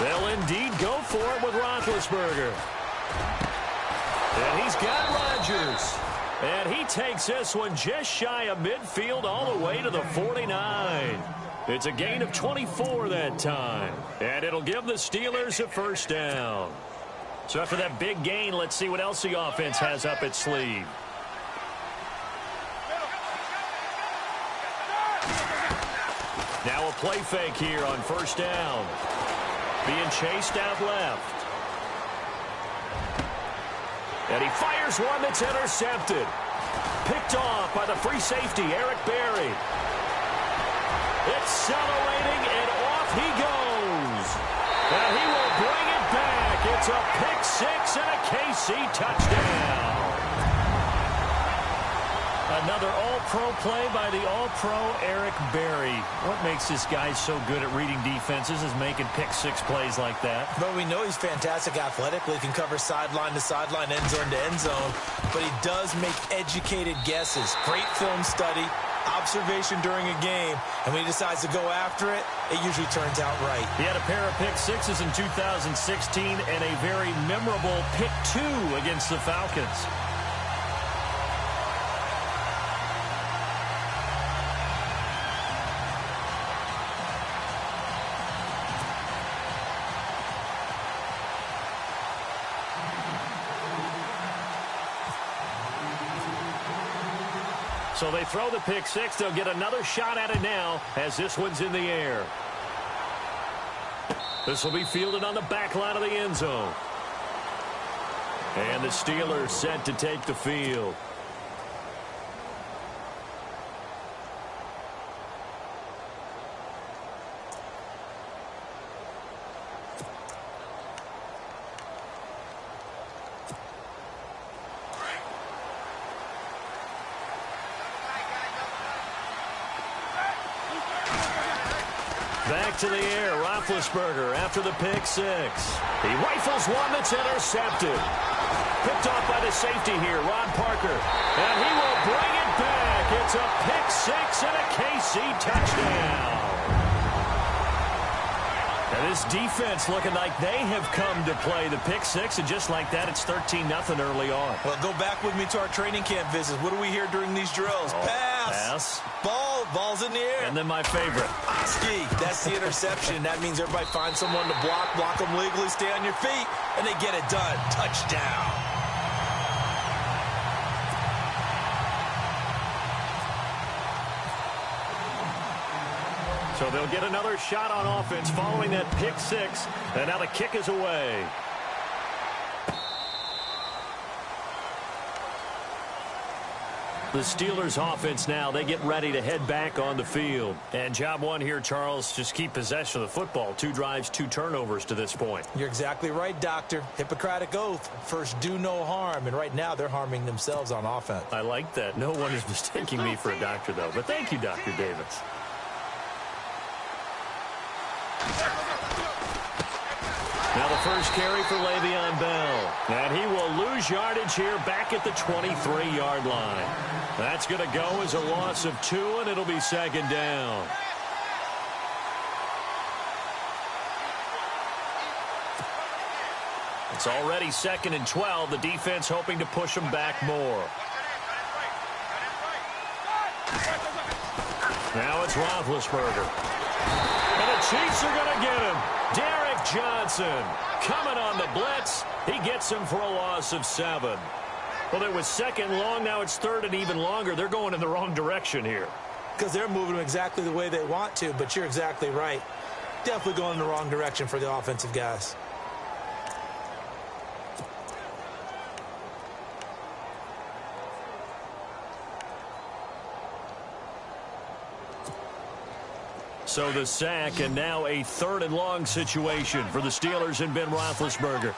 They'll indeed go for it with Roethlisberger. And he's got Rodgers. And he takes this one just shy of midfield all the way to the 49. It's a gain of 24 that time. And it'll give the Steelers a first down. So after that big gain, let's see what else the offense has up its sleeve. Now a play fake here on first down. Being chased out left. And he fires one that's intercepted. Picked off by the free safety, Eric Berry. Accelerating, and off he goes. And he will bring it back. It's a pick six and a KC touchdown. Another all-pro play by the all-pro Eric Berry. What makes this guy so good at reading defenses is making pick-six plays like that. But we know he's fantastic athletically. He can cover sideline to sideline, end zone to end zone. But he does make educated guesses. Great film study, observation during a game. And when he decides to go after it, it usually turns out right. He had a pair of pick-sixes in 2016 and a very memorable pick-two against the Falcons. So they throw the pick six. They'll get another shot at it now as this one's in the air. This will be fielded on the back line of the end zone. And the Steelers set to take the field. Back to the air, Roethlisberger after the pick six. He rifles one that's intercepted. Picked off by the safety here, Ron Parker. And he will bring it back. It's a pick six and a KC touchdown. And this defense looking like they have come to play the pick six, and just like that, it's 13-0 early on. Well, go back with me to our training camp visits. What do we hear during these drills? Pass. Ball's in the air. And then my favorite. Oski, that's the interception. That means everybody finds someone to block them legally, stay on your feet, and they get it done. Touchdown. So they'll get another shot on offense following that pick six, and now the kick is away. The Steelers offense now, they get ready to head back on the field. And job one here, Charles, just keep possession of the football. 2 drives, 2 turnovers to this point. You're exactly right, Doctor. Hippocratic oath. First, do no harm. And right now, they're harming themselves on offense. I like that. No one is mistaking me for a doctor, though. But thank you, Dr. Davis. Now the first carry for Le'Veon Bell. And he will lose yardage here back at the 23-yard line. That's going to go as a loss of 2, and it'll be second down. It's already 2nd and 12. The defense hoping to push them back more. Now it's Roethlisberger. And the Chiefs are going to get him. Derek Johnson coming on the blitz. He gets him for a loss of 7. Well, it was 2nd long. Now it's 3rd and even longer. They're going in the wrong direction here. Because they're moving them exactly the way they want to, but you're exactly right. Definitely going in the wrong direction for the offensive guys. So the sack, and now a 3rd and long situation for the Steelers and Ben Roethlisberger.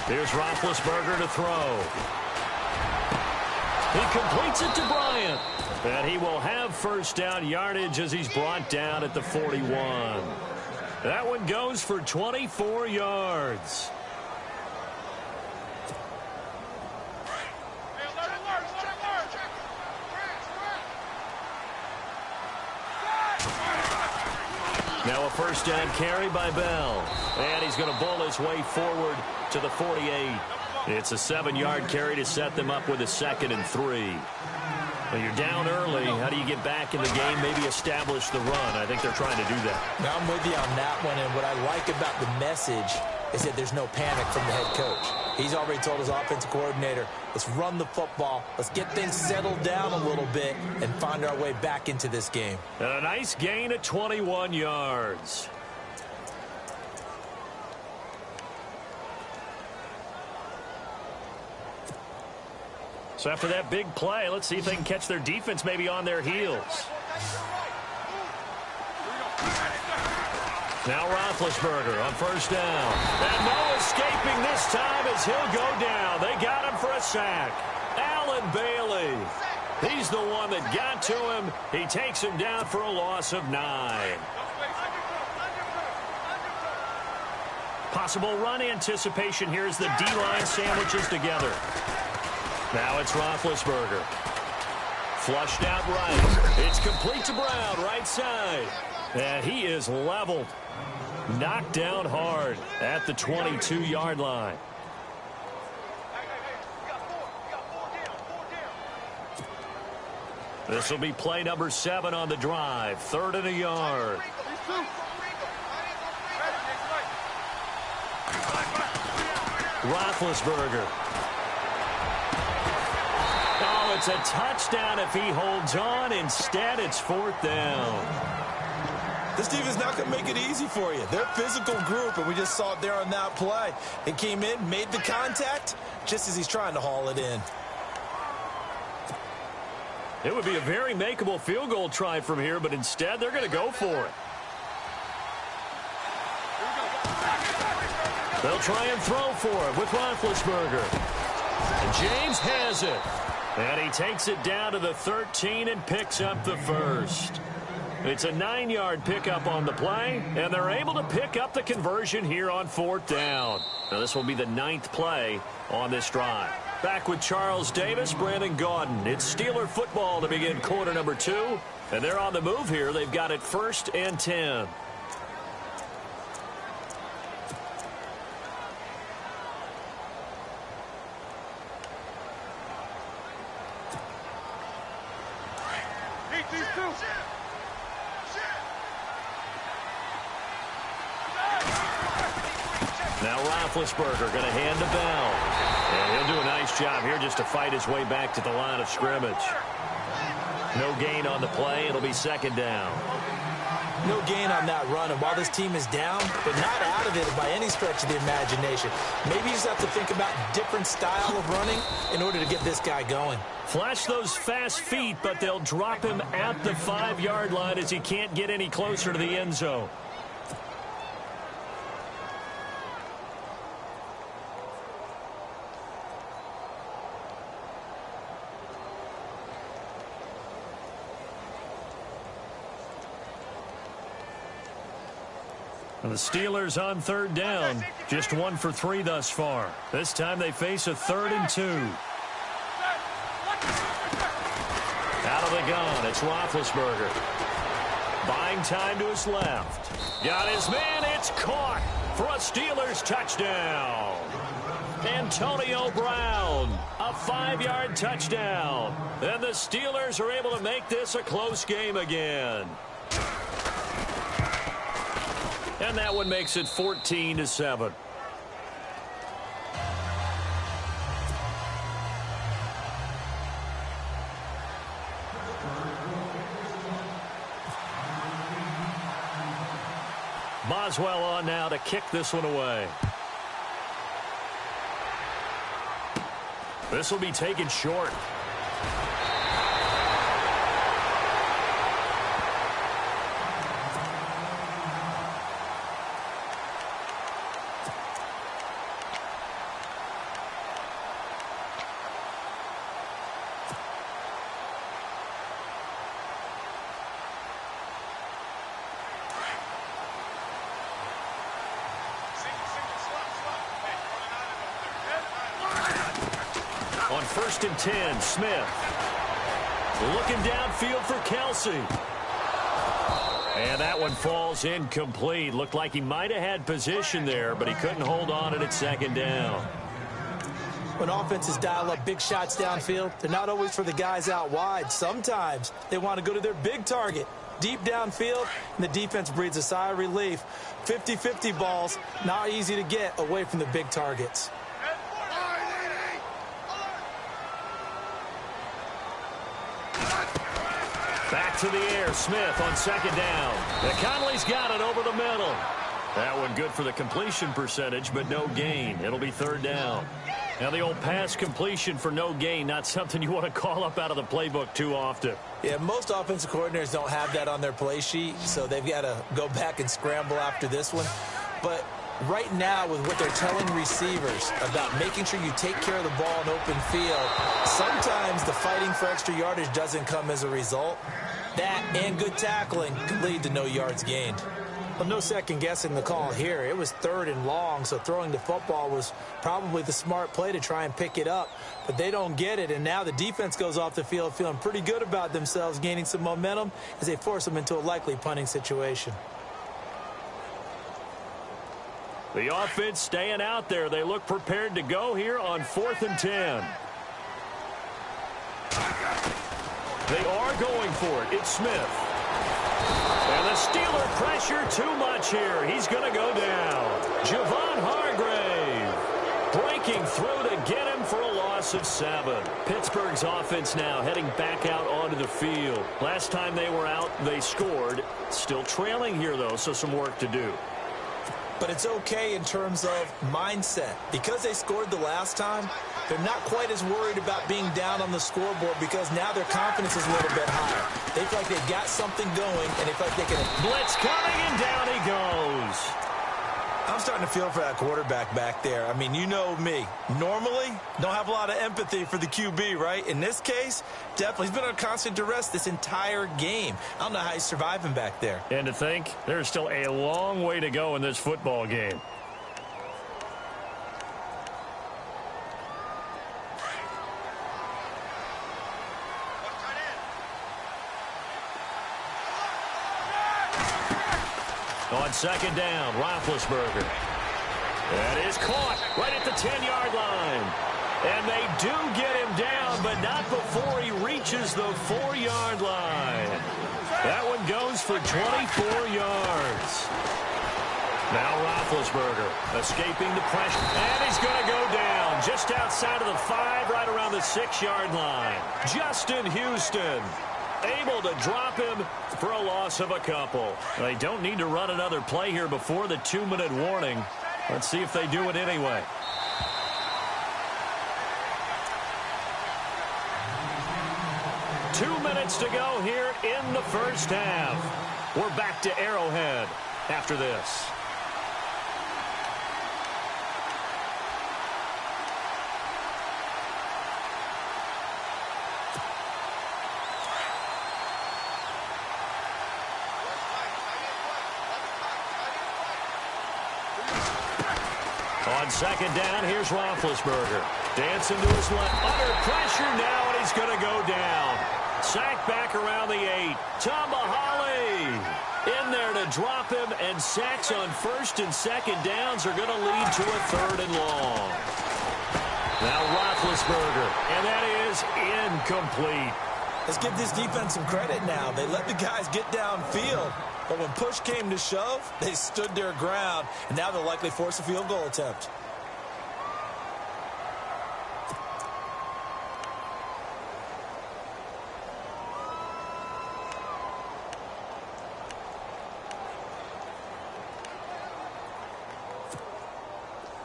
Here's Roethlisberger to throw. He completes it to Bryant. And he will have first down yardage as he's brought down at the 41. That one goes for 24 yards. Now a first down carry by Bell. And he's going to bowl his way forward to the 48. It's a 7-yard carry to set them up with a 2nd and 3. When you're down early, how do you get back in the game, maybe establish the run? I think they're trying to do that. Now I'm with you on that one, and what I like about the message is that there's no panic from the head coach. He's already told his offensive coordinator, let's run the football, let's get things settled down a little bit, and find our way back into this game. And a nice gain of 21 yards. So after that big play, let's see if they can catch their defense maybe on their heels. Now Roethlisberger on first down. And no escaping this time as he'll go down. They got him for a sack. Allen Bailey. He's the one that got to him. He takes him down for a loss of 9. Possible run anticipation here as the D-line sandwiches together. Now it's Roethlisberger. Flushed out right. It's complete to Brown, right side. And he is leveled. Knocked down hard at the 22-yard line. This will be play number 7 on the drive. 3rd and a yard. Roethlisberger. Oh, it's a touchdown if he holds on. Instead, it's 4th down. This team is not going to make it easy for you. They're a physical group, and we just saw it there on that play. They came in, made the contact, just as he's trying to haul it in. It would be a very makeable field goal try from here, but instead they're going to go for it. They'll try and throw for it with Roethlisberger. And James has it. And he takes it down to the 13 and picks up the first. It's a 9-yard pickup on the play, and they're able to pick up the conversion here on 4th down. Now this will be the 9th play on this drive. Back with Charles Davis, Brandon Gaudin. It's Steeler football to begin quarter number 2, and they're on the move here. They've got it 1st and 10. Now Roethlisberger going to hand to Bell. And he'll do a nice job here just to fight his way back to the line of scrimmage. No gain on the play. It'll be 2nd down. No gain on that run. And while this team is down, they're not out of it by any stretch of the imagination. Maybe you just have to think about different style of running in order to get this guy going. Flash those fast feet, but they'll drop him at the 5-yard line as he can't get any closer to the end zone. And the Steelers on 3rd down, just 1 for 3 thus far. This time they face a 3rd and 2. Out of the gun, it's Roethlisberger. Buying time to his left. Got his man, it's caught for a Steelers touchdown. Antonio Brown, a 5-yard touchdown. And the Steelers are able to make this a close game again. And that one makes it 14-7. Boswell on now to kick this one away. This will be taken short. On 1st and 10, Smith. Looking downfield for Kelsey. And that one falls incomplete. Looked like he might have had position there, but he couldn't hold on it at second down. When offenses dial up big shots downfield, they're not always for the guys out wide. Sometimes they want to go to their big target, deep downfield, and the defense breathes a sigh of relief. 50-50 balls, not easy to get away from the big targets. Back to the air, Smith on second down. And Conley's got it over the middle. That one good for the completion percentage, but no gain. It'll be third down. Now the old pass completion for no gain, not something you want to call up out of the playbook too often. Yeah, most offensive coordinators don't have that on their play sheet, so they've got to go back and scramble after this one. But right now, with what they're telling receivers about making sure you take care of the ball in open field, sometimes the fighting for extra yardage doesn't come as a result. That and good tackling can lead to no yards gained. Well, no second-guessing the call here. It was third and long, so throwing the football was probably the smart play to try and pick it up. But they don't get it, and now the defense goes off the field feeling pretty good about themselves, gaining some momentum as they force them into a likely punting situation. The offense staying out there. They look prepared to go here on 4th and 10. They are going for it. It's Smith. And the Steeler pressure too much here. He's going to go down. Javon Hargrave breaking through to get him for a loss of 7. Pittsburgh's offense now heading back out onto the field. Last time they were out, they scored. Still trailing here, though, so some work to do. But it's okay in terms of mindset. Because they scored the last time, they're not quite as worried about being down on the scoreboard because now their confidence is a little bit higher. They feel like they've got something going, and they feel like they can... Blitz coming, and down he goes. I'm starting to feel for that quarterback back there. I mean, you know me. Normally, don't have a lot of empathy for the QB, right? In this case, definitely. He's been under constant duress this entire game. I don't know how he's surviving back there. And to think, there's still a long way to go in this football game. On second down, Roethlisberger. That is caught right at the 10-yard line. And they do get him down, but not before he reaches the 4-yard line. That one goes for 24 yards. Now Roethlisberger escaping the pressure. And he's going to go down just outside of the 5, right around the 6-yard line. Justin Houston able to drop him for a loss of a couple. They don't need to run another play here before the 2-minute warning. Let's see if they do it anyway. Two minutes to go here in the first half. We're back to Arrowhead after this. On second down, here's Roethlisberger. Dancing to his left. Under pressure now, and he's going to go down. Sacked back around the 8. Tomahali in there to drop him, and sacks on first and second downs are going to lead to a 3rd and long. Now Roethlisberger, and that is incomplete. Let's give this defense some credit now. They let the guys get downfield, but when push came to shove, they stood their ground, and now they'll likely force a field goal attempt.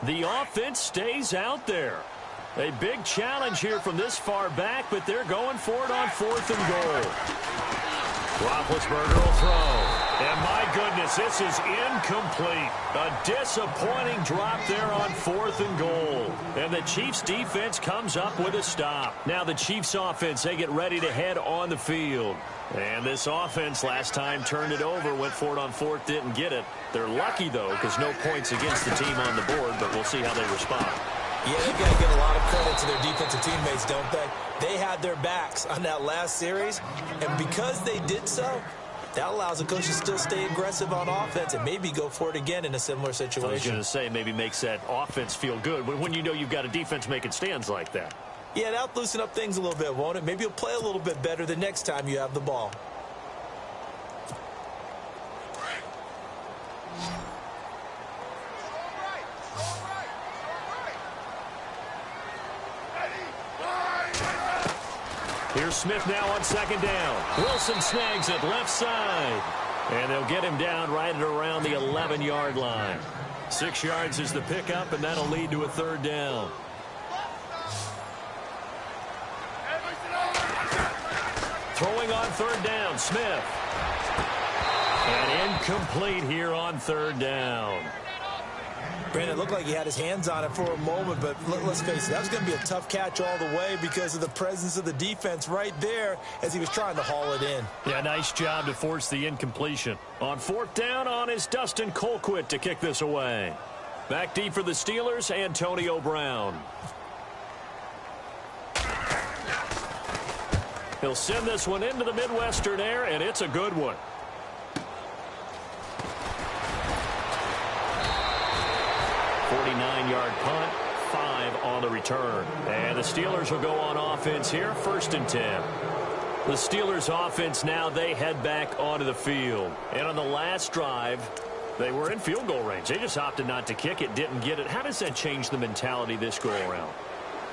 The offense stays out there. A big challenge here from this far back, but they're going for it on 4th and goal. Roethlisberger will throw. And my goodness, this is incomplete. A disappointing drop there on 4th and goal. And the Chiefs defense comes up with a stop. Now the Chiefs offense, they get ready to head on the field. And this offense last time turned it over, went for it on 4th, didn't get it. They're lucky, though, because no points against the team on the board, but we'll see how they respond. Yeah, they've got to give a lot of credit to their defensive teammates, don't they? They had their backs on that last series, and because they did so, That allows the coach to still stay aggressive on offense and maybe go for it again in a similar situation. I was going to say, maybe makes that offense feel good when you know you've got a defense making stands like that. Yeah, that'll loosen up things a little bit, won't it? Maybe you'll play a little bit better the next time you have the ball. Here's Smith now on second down. Wilson snags it left side. And they'll get him down right at around the 11-yard line. 6 yards is the pickup, and that'll lead to a third down. Throwing on third down, Smith. And incomplete here on third down. Brandon, it looked like he had his hands on it for a moment, but let's face it, that was going to be a tough catch all the way because of the presence of the defense right there as he was trying to haul it in. Yeah, nice job to force the incompletion. On fourth down on is Dustin Colquitt to kick this away. Back deep for the Steelers, Antonio Brown. He'll send this one into the Midwestern air, and it's a good one. 49-yard punt, 5 on the return. And the Steelers will go on offense here, 1st and 10. The Steelers offense now, they head back onto the field. And on the last drive, they were in field goal range. They just opted not to kick it, didn't get it. How does that change the mentality this go around?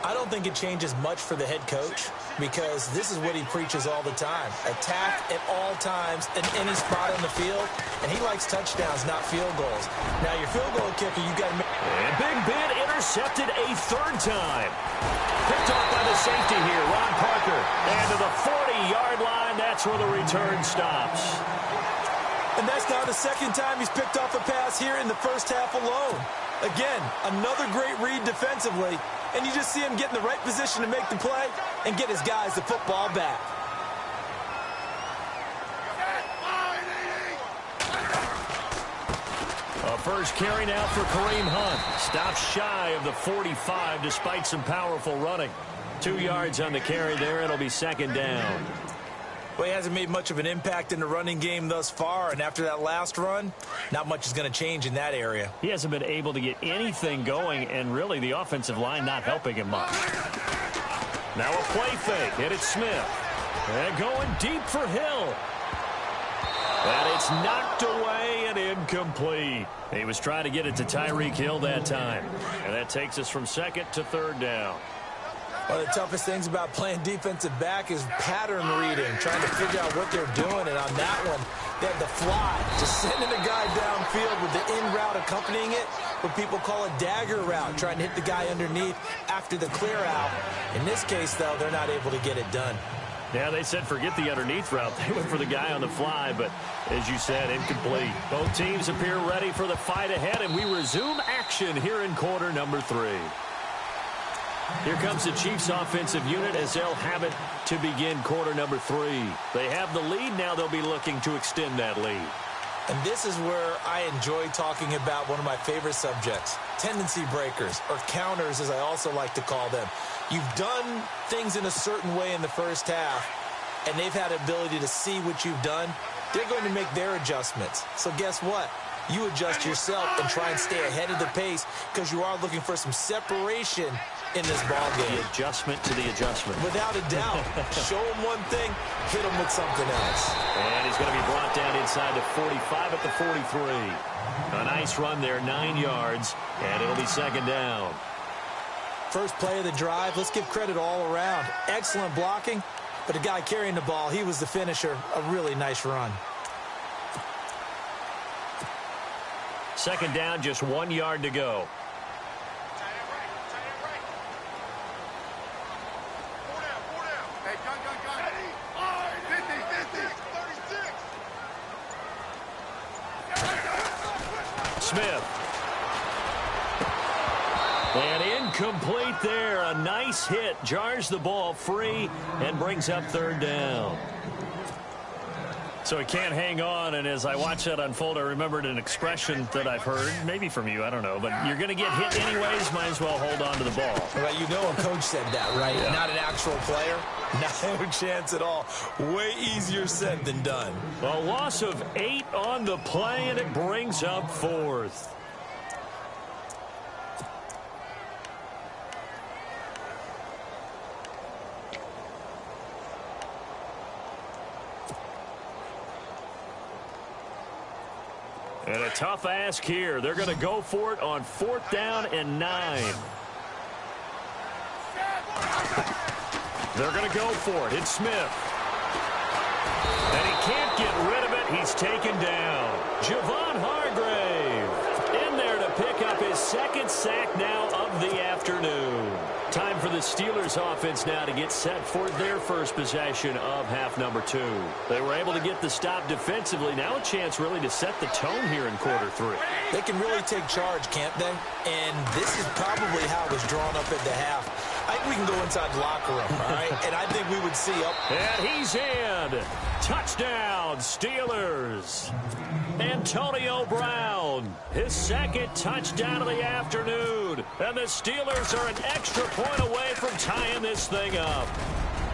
I don't think it changes much for the head coach because this is what he preaches all the time. Attack at all times in any spot on the field, and he likes touchdowns, not field goals. Now, your field goal kicker, you got to make... And Big Ben intercepted a third time. Picked off by the safety here, Ron Parker. And to the 40-yard line, that's where the return stops. And that's now the second time he's picked off a pass here in the first half alone. Again, another great read defensively. And you just see him get in the right position to make the play and get his guys the football back. A first carry now for Kareem Hunt. Stops shy of the 45 despite some powerful running. 2 yards on the carry there. It'll be second down. Well, he hasn't made much of an impact in the running game thus far, and after that last run, not much is going to change in that area. He hasn't been able to get anything going, and really the offensive line not helping him much. Now a play fake, and it's Smith. And going deep for Hill. And it's knocked away and incomplete. He was trying to get it to Tyreek Hill that time. And that takes us from second to third down. One of the toughest things about playing defensive back is pattern reading, trying to figure out what they're doing. And on that one, they had the fly, just sending a guy downfield with the in route accompanying it, what people call a dagger route, trying to hit the guy underneath after the clear out. In this case, though, they're not able to get it done. Yeah, they said forget the underneath route. They went for the guy on the fly, but as you said, incomplete. Both teams appear ready for the fight ahead, and we resume action here in quarter number 3. Here comes the Chiefs offensive unit as they'll have it to begin quarter number 3. They have the lead. Now they'll be looking to extend that lead. And this is where I enjoy talking about one of my favorite subjects, tendency breakers, or counters as I also like to call them. You've done things in a certain way in the first half, and they've had the ability to see what you've done. They're going to make their adjustments. So guess what? You adjust yourself and try and stay ahead of the pace because you are looking for some separation in this ball game. The adjustment to the adjustment. Without a doubt. Show him one thing, hit him with something else. And he's going to be brought down inside the 45 at the 43. A nice run there, 9 yards, and it'll be second down. First play of the drive, let's give credit all around. Excellent blocking, but the guy carrying the ball, he was the finisher. A really nice run. Second down, just 1 yard to go. Smith. And incomplete there. A nice hit. Jars the ball free and brings up third down. So he can't hang on, and as I watch that unfold, I remembered an expression that I've heard, maybe from you, I don't know, but you're going to get hit anyways, might as well hold on to the ball. Well, you know a coach said that, right? Yeah. Not an actual player. No chance at all. Way easier said than done. A loss of 8 on the play, and it brings up 4th. And a tough ask here. They're going to go for it on 4th down and 9. They're going to go for it. It's Smith. And he can't get rid of it. He's taken down. Javon Hargrave in there to pick up his 2nd sack now of the afternoon. Time for the Steelers offense now to get set for their first possession of half number 2. They were able to get the stop defensively. Now a chance really to set the tone here in quarter 3. They can really take charge, can't they? And this is probably how it was drawn up at the half. I think we can go inside the locker room, all right? And I think we would see up. And he's in. Touchdown, Steelers. Antonio Brown, his 2nd touchdown of the afternoon. And the Steelers are an extra point away from tying this thing up.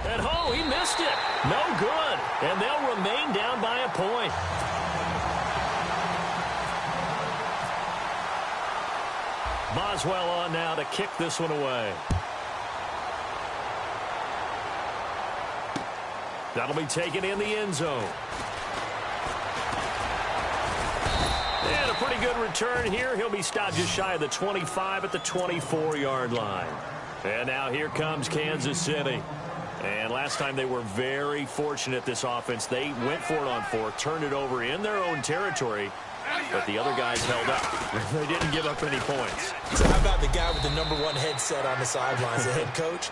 And, oh, he missed it. No good. And they'll remain down by a point. Boswell on now to kick this one away. That'll be taken in the end zone. And a pretty good return here. He'll be stopped just shy of the 25 at the 24-yard line. And now here comes Kansas City. And last time they were very fortunate, this offense. They went for it on 4th, turned it over in their own territory, but the other guys held up. They didn't give up any points. So how about the guy with the #1 headset on the sidelines, the head coach?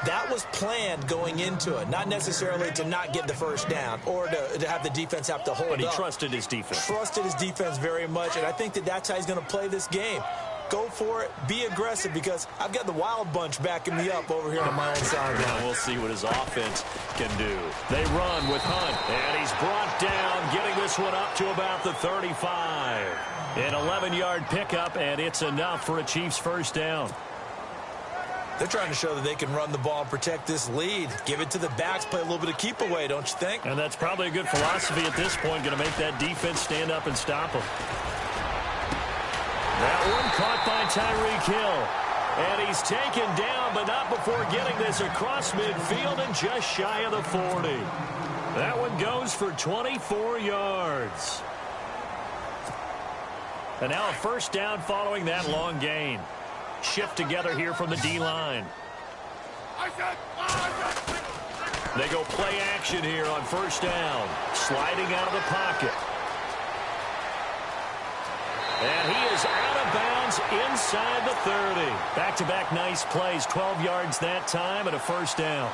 That was planned going into it, not necessarily to not get the first down or to have the defense have to hold up. But he trusted his defense. Trusted his defense very much, and I think that's how he's going to play this game. Go for it. Be aggressive, because I've got the wild bunch backing me up over here on my own sideline. Now we'll see what his offense can do. They run with Hunt, and he's brought down, getting this one up to about the 35. An 11-yard pickup, and it's enough for a Chiefs first down. They're trying to show that they can run the ball and protect this lead. Give it to the backs, play a little bit of keep away, don't you think? And that's probably a good philosophy at this point, going to make that defense stand up and stop them. That one caught by Tyreek Hill. And he's taken down, but not before getting this across midfield and just shy of the 40. That one goes for 24 yards. And now a first down following that long gain. Shift together here from the D-line. They go play action here on first down. Sliding out of the pocket. And he is out of bounds inside the 30. Back-to-back nice plays. 12 yards that time and a first down.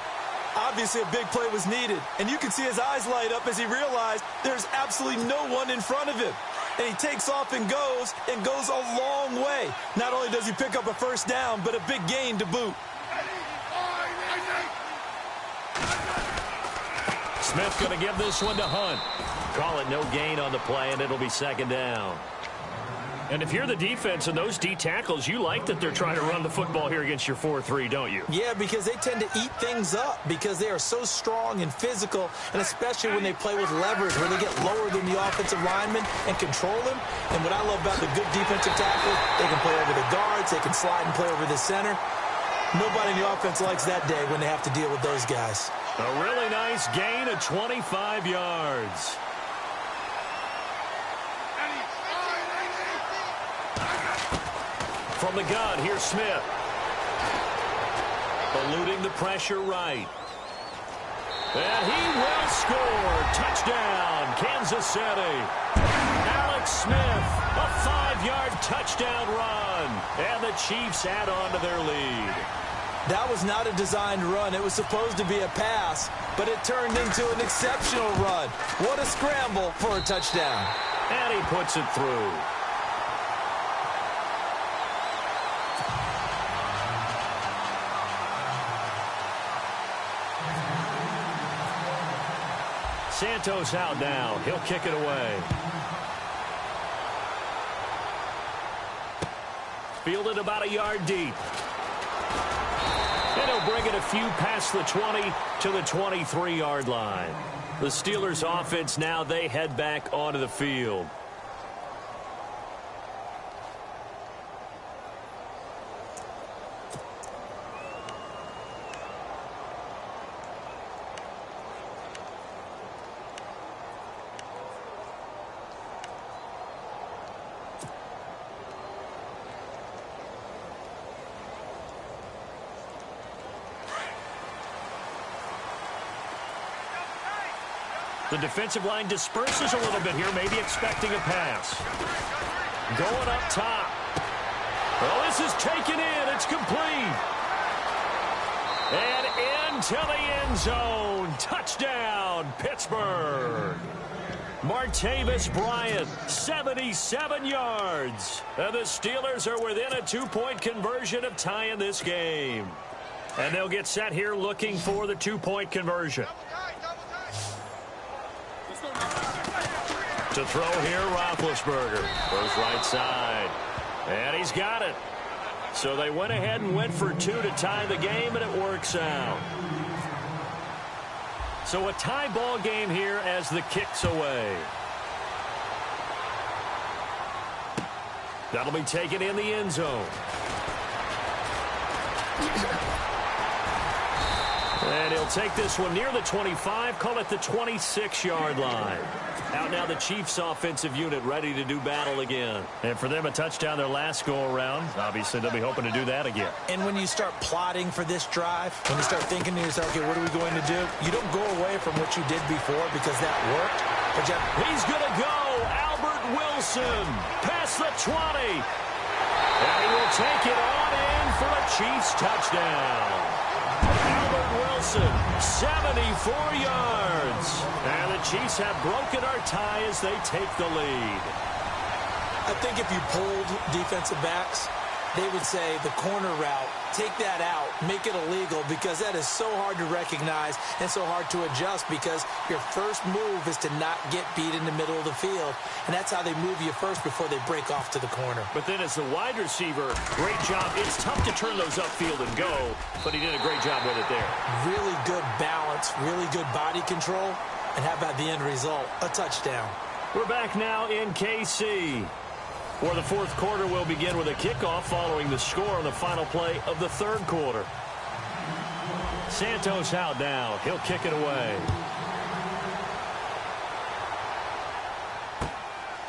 Obviously a big play was needed. And you can see his eyes light up as he realized there's absolutely no one in front of him. And he takes off and goes a long way. Not only does he pick up a first down, but a big gain to boot. Smith going to give this one to Hunt. Call it no gain on the play, and it'll be second down. And if you're the defense and those D tackles, you like that they're trying to run the football here against your 4-3, don't you? Yeah, because they tend to eat things up because they are so strong and physical, and especially when they play with leverage, where they get lower than the offensive linemen and control them. And what I love about the good defensive tackle, they can play over the guards, they can slide and play over the center. Nobody in the offense likes that day when they have to deal with those guys. A really nice gain of 25 yards. From the gun, here's Smith. Eluding the pressure right. And he will score. Touchdown, Kansas City. Alex Smith, a 5-yard touchdown run. And the Chiefs add on to their lead. That was not a designed run. It was supposed to be a pass, but it turned into an exceptional run. What a scramble for a touchdown. And he puts it through. Santos out now. He'll kick it away. Fielded about a yard deep. And he'll bring it a few past the 20 to the 23-yard line. The Steelers offense now, they head back onto the field. The defensive line disperses a little bit here, maybe expecting a pass. Going up top. Well, this is taken in. It's complete. And into the end zone. Touchdown, Pittsburgh. Martavis Bryant, 77 yards. And the Steelers are within a 2-point conversion of tying this game. And they'll get set here looking for the 2-point conversion. To throw here, Roethlisberger. Goes right side. And he's got it. So they went ahead and went for 2 to tie the game, and it works out. So a tie ball game here as the kick's away. That'll be taken in the end zone. And he'll take this one near the 25, call it the 26-yard line. Out now the Chiefs offensive unit ready to do battle again. And for them a touchdown their last go-around. Obviously they'll be hoping to do that again. And when you start plotting for this drive, when you start thinking to yourself, okay, what are we going to do? You don't go away from what you did before because that worked. But he's going to go. Albert Wilson past the 20. And he will take it on in for a Chiefs touchdown. Albert Wilson, 74 yards. And the Chiefs have broken our tie as they take the lead. I think if you pulled defensive backs, they would say the corner route, take that out, make it illegal, because that is so hard to recognize and so hard to adjust because your first move is to not get beat in the middle of the field. And that's how they move you first before they break off to the corner. But then as the wide receiver, great job. It's tough to turn those upfield and go, but he did a great job with it there. Really good balance, really good body control. And how about the end result? A touchdown. We're back now in KC. For the fourth quarter, we'll begin with a kickoff following the score on the final play of the third quarter. Santos out now. He'll kick it away.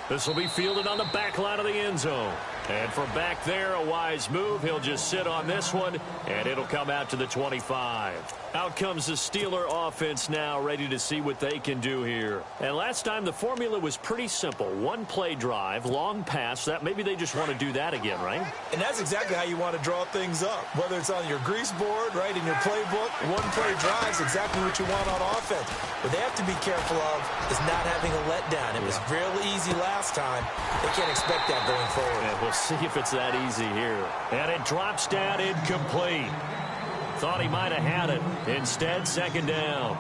This will be fielded on the back line of the end zone. And from back there, a wise move. He'll just sit on this one, and it'll come out to the 25. Out comes the Steeler offense now, ready to see what they can do here. And last time, the formula was pretty simple. One play drive, long pass. That maybe they just want to do that again, right? And that's exactly how you want to draw things up. Whether it's on your grease board, right, in your playbook, one play drive is exactly what you want on offense. What they have to be careful of is not having a letdown. It was real easy last time. They can't expect that going forward. And we'll see if it's that easy here. And it drops down incomplete. Thought he might have had it. Instead, second down.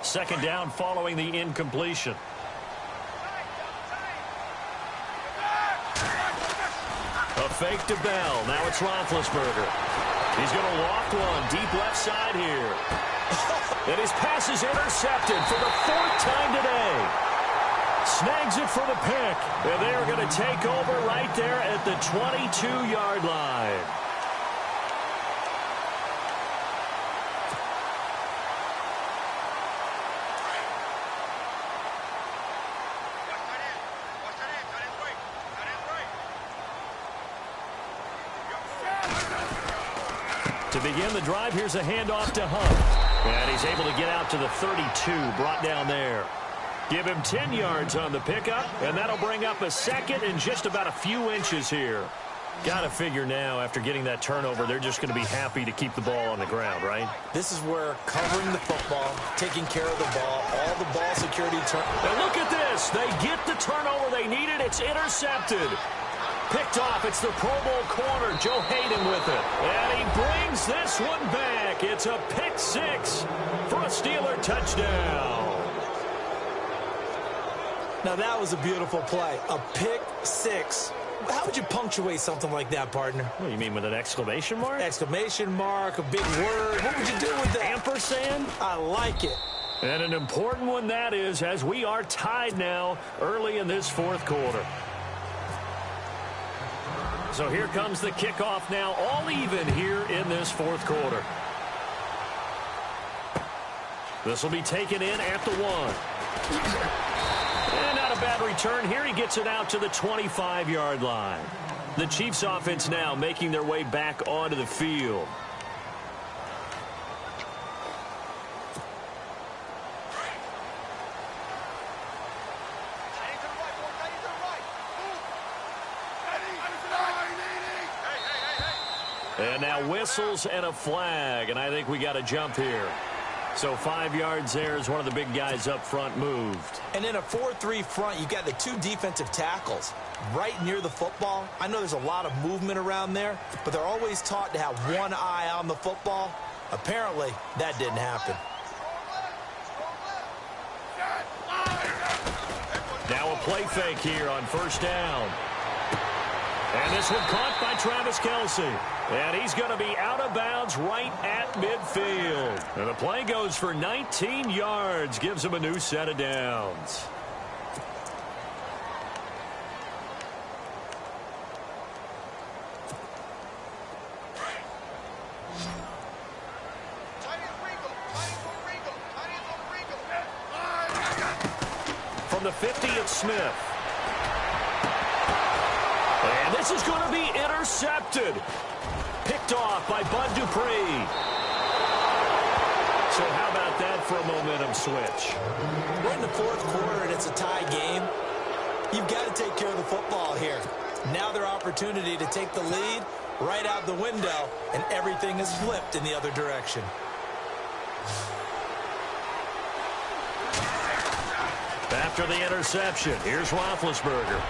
Second down following the incompletion. A fake to Bell. Now it's Roethlisberger. He's going to loft one deep left side here. And his pass is intercepted for the fourth time today. Snags it for the pick. And they're going to take over right there at the 22-yard line. To begin the drive, here's a handoff to Hunt. And he's able to get out to the 32, brought down there. Give him 10 yards on the pickup, and that'll bring up a second and just about a few inches here. Got to figure now, after getting that turnover, they're just going to be happy to keep the ball on the ground, right? This is where covering the football, taking care of the ball, all the ball security. Now look at this. They get the turnover they needed. It's intercepted. Picked off. It's the Pro Bowl corner, Joe Hayden with it. And he brings this one back. It's a pick six for a Steeler touchdown. Now, that was a beautiful play. A pick six. How would you punctuate something like that, partner? What do you mean, with an exclamation mark? Exclamation mark, a big word. What would you do with that? Ampersand? I like it. And an important one that is, as we are tied now early in this fourth quarter. So here comes the kickoff now, all even here in this fourth quarter. This will be taken in at the 1. And not a bad return here. He gets it out to the 25-yard line. The Chiefs offense now making their way back onto the field. And now whistles and a flag, and I think we got a jump here. So 5 yards there as one of the big guys up front moved. And in a 4-3 front, you've got the 2 defensive tackles right near the football. I know there's a lot of movement around there, but they're always taught to have one eye on the football. Apparently, that didn't happen. Now a play fake here on first down. And this one caught by Travis Kelce. And he's going to be out of bounds right at midfield. And the play goes for 19 yards. Gives him a new set of downs. From the 50, it's Smith. And this is going to be intercepted. Picked off by Bud Dupree. So how about that for a momentum switch? We're in the fourth quarter, and it's a tie game. You've got to take care of the football here. Now their opportunity to take the lead right out the window, and everything is flipped in the other direction. After the interception, here's Roethlisberger.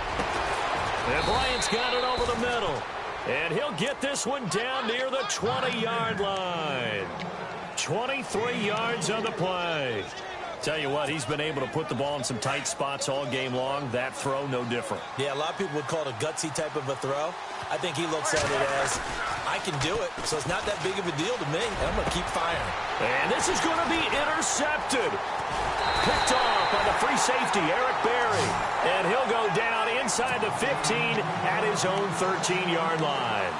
And Bryant's got it over the middle. And he'll get this one down near the 20-yard line. 23 yards on the play. Tell you what, he's been able to put the ball in some tight spots all game long. That throw, no different. Yeah, a lot of people would call it a gutsy type of a throw. I think he looks at it as, I can do it, so it's not that big of a deal to me, and I'm going to keep firing. And this is going to be intercepted. Picked off by the free safety, Eric Berry. And he'll go down inside the 15 at his own 13-yard line.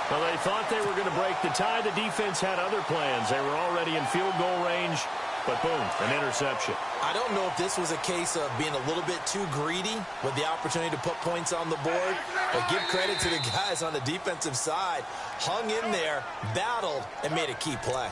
Well, they thought they were going to break the tie. The defense had other plans. They were already in field goal range, but boom, an interception. I don't know if this was a case of being a little bit too greedy with the opportunity to put points on the board, but give credit to the guys on the defensive side. Hung in there, battled, and made a key play.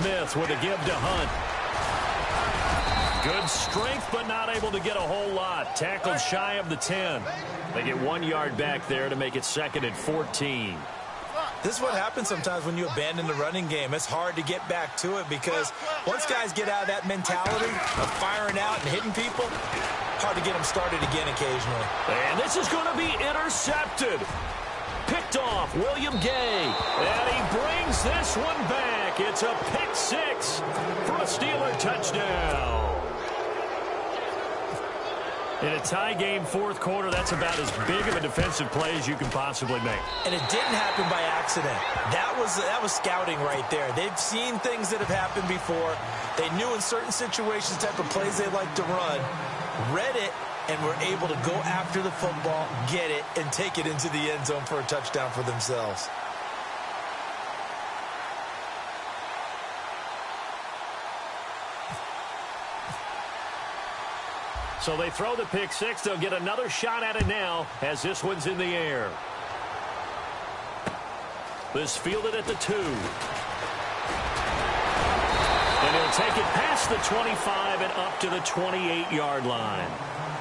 Smith with a give to Hunt. Good strength, but not able to get a whole lot. Tackled shy of the 10. They get 1 yard back there to make it 2nd and 14. This is what happens sometimes when you abandon the running game. It's hard to get back to it because once guys get out of that mentality of firing out and hitting people, hard to get them started again occasionally. And this is going to be intercepted. Picked off, William Gay. And he brings this one back. It's a pick six for a Steeler touchdown. In a tie game fourth quarter, that's about as big of a defensive play as you can possibly make. And it didn't happen by accident. That was scouting right there. They've seen things that have happened before. They knew in certain situations the type of plays they like to run, read it, and were able to go after the football, get it, and take it into the end zone for a touchdown for themselves. So they throw the pick six. They'll get another shot at it now as this one's in the air. This fielded at the 2. And he'll take it past the 25 and up to the 28-yard line.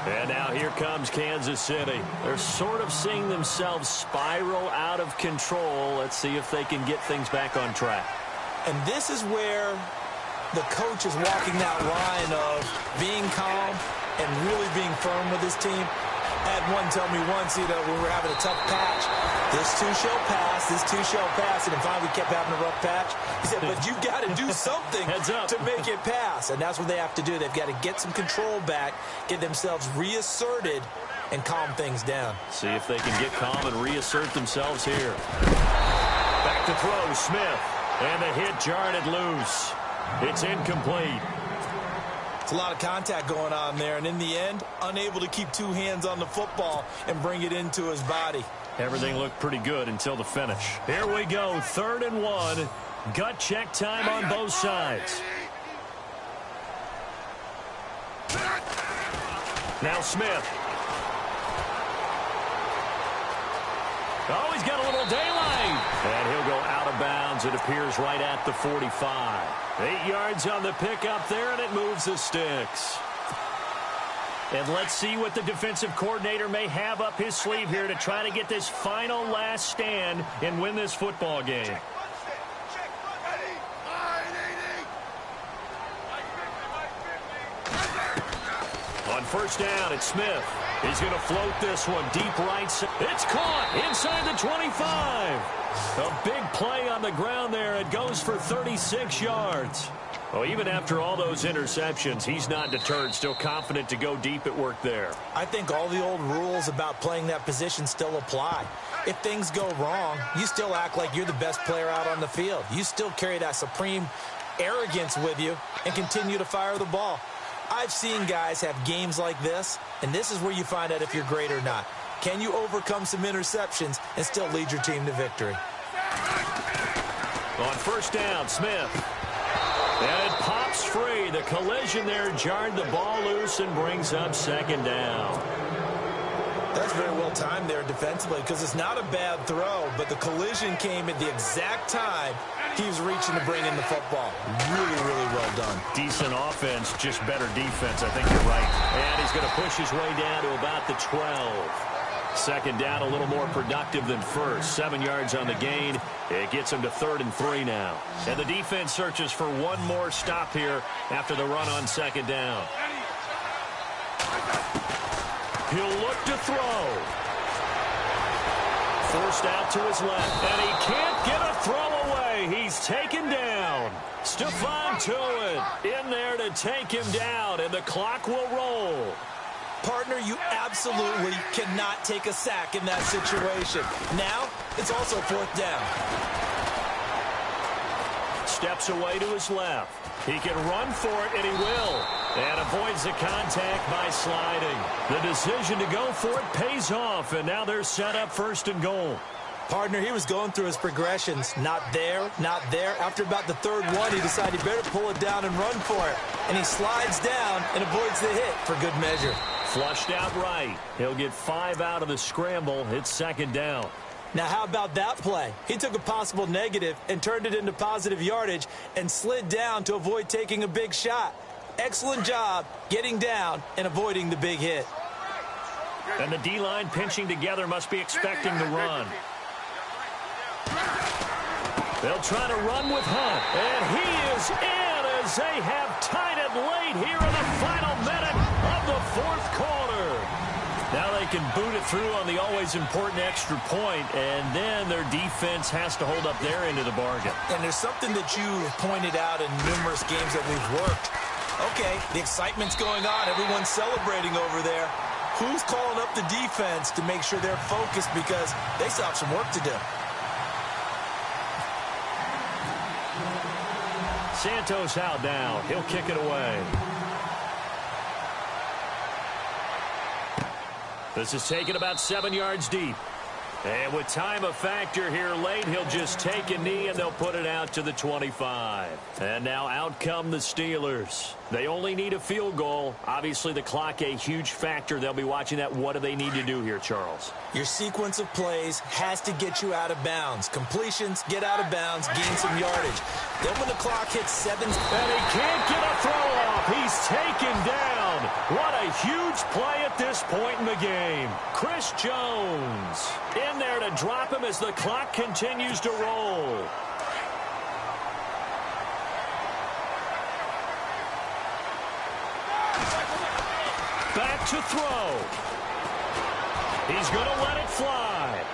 And now here comes Kansas City. They're sort of seeing themselves spiral out of control. Let's see if they can get things back on track. And this is where the coach is walking that line of being calm and really being firm with his team. I had one tell me once, when we were having a tough patch, this too shall pass, this too shall pass, and then finally we kept having a rough patch. He said, but you've got to do something to make it pass, and that's what they have to do. They've got to get some control back, get themselves reasserted, and calm things down. See if they can get calm and reassert themselves here. Back to throw, Smith, and the hit jarred it loose. It's incomplete. It's a lot of contact going on there, and in the end, unable to keep two hands on the football and bring it into his body. Everything looked pretty good until the finish. Here we go, 3rd and 1. Gut check time on both sides. Now Smith. Oh, he's got a little daylight. And he'll go out of bounds. It appears right at the 45. 8 yards on the pickup there, and it moves the sticks. And let's see what the defensive coordinator may have up his sleeve here to try to get this final last stand and win this football game. On 1st down, it's Smith. He's going to float this one deep right side. It's caught inside the 25. A big play on the ground there. It goes for 36 yards. Well, even after all those interceptions, he's not deterred, still confident to go deep at work there. I think all the old rules about playing that position still apply. If things go wrong, you still act like you're the best player out on the field. You still carry that supreme arrogance with you and continue to fire the ball. I've seen guys have games like this, and this is where you find out if you're great or not. Can you overcome some interceptions and still lead your team to victory? On 1st down, Smith. And it pops free. The collision there jarred the ball loose and brings up 2nd down. That's very well timed there defensively because it's not a bad throw, but the collision came at the exact time he was reaching to bring in the football. Really, really well done. Decent offense, just better defense. I think you're right. And he's going to push his way down to about the 12. 2nd down, a little more productive than first. 7 yards on the gain. It gets him to 3rd and 3 now. And the defense searches for one more stop here after the run on 2nd down. He'll look to throw. Forced out to his left. And he can't get a throw away. He's taken down. Stephon Tuitt in there to take him down. And the clock will roll. Partner, you absolutely cannot take a sack in that situation. Now, it's also 4th down. Steps away to his left. He can run for it, and he will. And avoids the contact by sliding. The decision to go for it pays off, and now they're set up 1st and goal. Partner, he was going through his progressions. Not there, not there. After about the 3rd one, he decided he better pull it down and run for it. And he slides down and avoids the hit for good measure. Flushed out right. He'll get 5 out of the scramble. It's 2nd down. Now, how about that play? He took a possible negative and turned it into positive yardage and slid down to avoid taking a big shot. Excellent job getting down and avoiding the big hit. And the D-line pinching together must be expecting the run. They'll try to run with Hunt. And he is in as they have tied it late here in the final minute of the 4th quarter. Now they can boot it through on the always important extra point, and then their defense has to hold up their end of the bargain. And there's something that you've pointed out in numerous games that we've worked. Okay, the excitement's going on. Everyone's celebrating over there. Who's calling up the defense to make sure they're focused because they still have some work to do? Santos out now. He'll kick it away. This is taken about 7 yards deep. And with time a factor here late, he'll just take a knee and they'll put it out to the 25. And now out come the Steelers. They only need a field goal. Obviously, the clock a huge factor. They'll be watching that. What do they need to do here, Charles? Your sequence of plays has to get you out of bounds. Completions, get out of bounds, gain some yardage. Then when the clock hits 7... And he can't get a throw off. He's taken down. What a huge play at this point in the game. Chris Jones in there to drop him as the clock continues to roll. Back to throw. He's going to let it fly.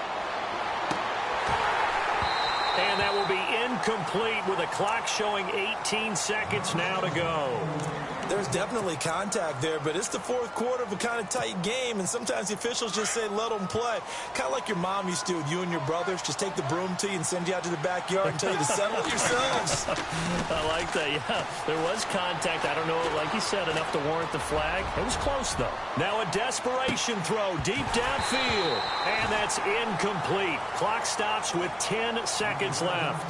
And that will be incomplete with a clock showing 18 seconds now to go. There's definitely contact there, but it's the fourth quarter of a kind of tight game, and sometimes the officials just say, let them play. Kind of like your mom used to with you and your brothers. Just take the broom to you and send you out to the backyard and tell you to settle it yourselves. I like that, yeah. There was contact. I don't know, like you said, enough to warrant the flag. It was close, though. Now a desperation throw deep downfield, and that's incomplete. Clock stops with 10 seconds left.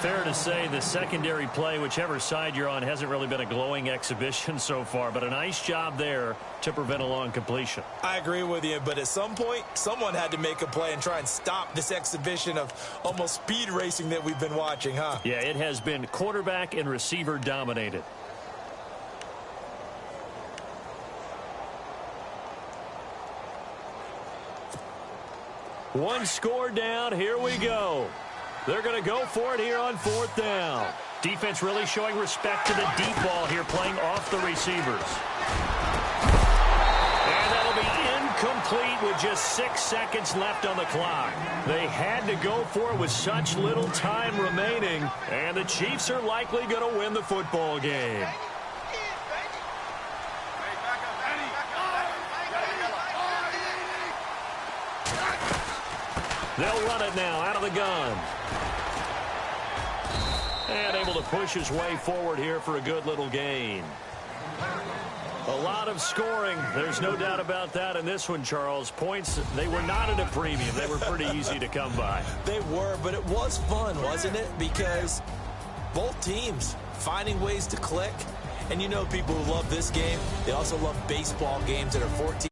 Fair to say the secondary play, whichever side you're on, hasn't really been a glowing exhibition so far, but a nice job there to prevent a long completion. I agree with you, but at some point, someone had to make a play and try and stop this exhibition of almost speed racing that we've been watching, huh? Yeah, it has been quarterback and receiver dominated. One score down. Here we go. They're going to go for it here on fourth down. Defense really showing respect to the deep ball here, playing off the receivers. And that'll be incomplete with just 6 seconds left on the clock. They had to go for it with such little time remaining, and the Chiefs are likely going to win the football game. They'll run it now out of the gun. And able to push his way forward here for a good little gain. A lot of scoring. There's no doubt about that in this one, Charles. Points, they were not at a premium. They were pretty easy to come by. They were, but it was fun, wasn't it? Because both teams finding ways to click. And you know people who love this game, they also love baseball games that are 14